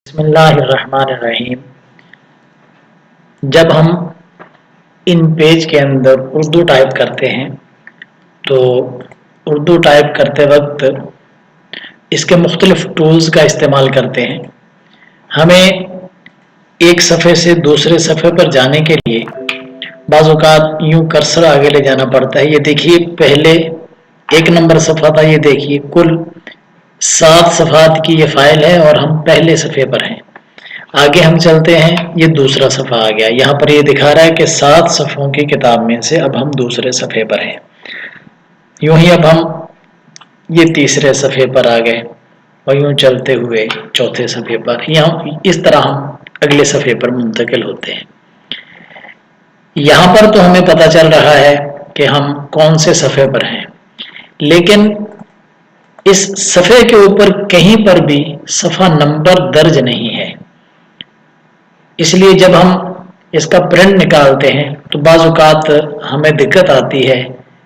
बिस्मिल्लाहिर्रहमानिर्रहीम। जब हम इन पेज के अंदर उर्दू टाइप करते हैं तो उर्दू टाइप करते वक्त इसके मुख्तलिफ टूल्स का इस्तेमाल करते हैं। हमें एक सफ़े से दूसरे सफ़े पर जाने के लिए बाज़ औक़ात यूँ कर्सर आगे ले जाना पड़ता है। ये देखिए, पहले 1 नंबर सफ़ा था, ये देखिए कुल 7 सफ़ात की ये फ़ाइल है और हम पहले सफ़े पर हैं। आगे हम चलते हैं, ये दूसरा सफ़ा आ गया। यहाँ पर ये दिखा रहा है कि 7 सफ़ों की किताब में से अब हम दूसरे सफ़े पर हैं। यूं ही अब हम ये तीसरे सफ़े पर आ गए और यूं चलते हुए चौथे सफ़े पर, यहाँ इस तरह हम अगले सफ़े पर मुंतकिल होते हैं। यहाँ पर तो हमें पता चल रहा है कि हम कौन से सफ़े पर हैं, लेकिन इस सफ़े के ऊपर कहीं पर भी सफ़ा नंबर दर्ज नहीं है। इसलिए जब हम इसका प्रिंट निकालते हैं तो बाज़ औक़ात हमें दिक्कत आती है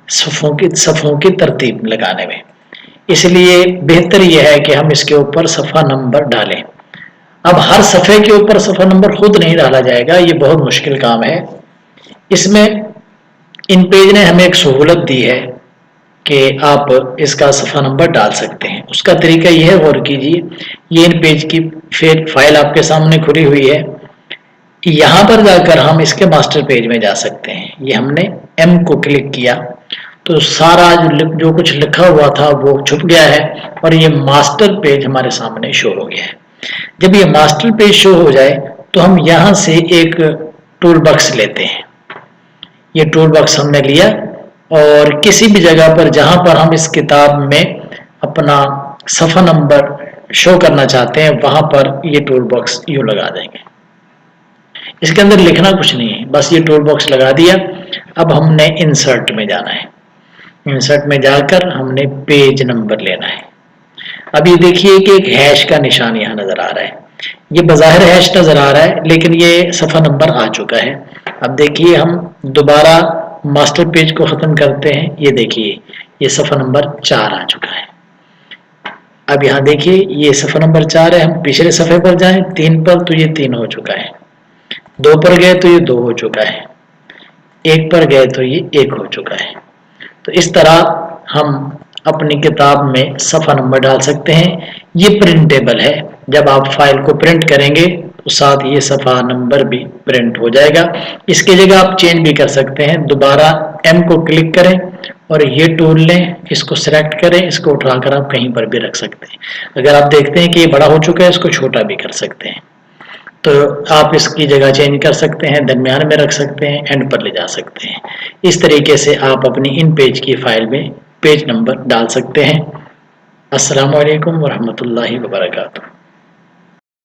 सफ़ों की तरतीब लगाने में। इसलिए बेहतर यह है कि हम इसके ऊपर सफ़ा नंबर डालें। अब हर सफ़े के ऊपर सफ़ा नंबर खुद नहीं डाला जाएगा, ये बहुत मुश्किल काम है। इसमें इन पेज ने हमें एक सहूलत दी है कि आप इसका सफ़ा नंबर डाल सकते हैं। उसका तरीका यह है, गौर कीजिए, ये इन पेज की फिर फाइल आपके सामने खुली हुई है। यहाँ पर जाकर हम इसके मास्टर पेज में जा सकते हैं। ये हमने M को क्लिक किया तो सारा जो कुछ लिखा हुआ था वो छुप गया है और ये मास्टर पेज हमारे सामने शो हो गया है। जब ये मास्टर पेज शो हो जाए तो हम यहाँ से एक टूल बॉक्स लेते हैं। ये टूल बॉक्स हमने लिया और किसी भी जगह पर जहाँ पर हम इस किताब में अपना सफ़ा नंबर शो करना चाहते हैं वहाँ पर ये टूल बॉक्स यूँ लगा देंगे। इसके अंदर लिखना कुछ नहीं है, बस ये टूल बॉक्स लगा दिया। अब हमने इंसर्ट में जाना है। इंसर्ट में जाकर हमने पेज नंबर लेना है। अब ये देखिए कि एक हैश का निशान यहाँ नज़र आ रहा है। ये बज़ाहिर हैश नज़र आ रहा है लेकिन ये सफ़ा नंबर आ चुका है। अब देखिए, हम दोबारा मास्टर पेज को ख़त्म करते हैं। ये देखिए, ये सफ़ा नंबर 4 आ चुका है। अब यहाँ देखिए, ये सफ़ा नंबर 4 है। हम पिछले सफ़े पर जाएं 3 पर तो ये 3 हो चुका है। 2 पर गए तो ये 2 हो चुका है। 1 पर गए तो ये 1 हो चुका है। तो इस तरह हम अपनी किताब में सफ़ा नंबर डाल सकते हैं। ये प्रिंटेबल है। जब आप फाइल को प्रिंट करेंगे तो साथ ये सफ़ा नंबर भी प्रिंट हो जाएगा। इसकी जगह आप चेंज भी कर सकते हैं। दोबारा M को क्लिक करें और ये टूल लें, इसको सिलेक्ट करें, इसको उठाकर आप कहीं पर भी रख सकते हैं। अगर आप देखते हैं कि ये बड़ा हो चुका है, इसको छोटा भी कर सकते हैं। तो आप इसकी जगह चेंज कर सकते हैं, दरमियान में रख सकते हैं, एंड पर ले जा सकते हैं। इस तरीके से आप अपनी इन पेज की फाइल में पेज नंबर डाल सकते हैं। अस्सलामु अलैकुम वरहमतुल्लाहि वबरकातुहू।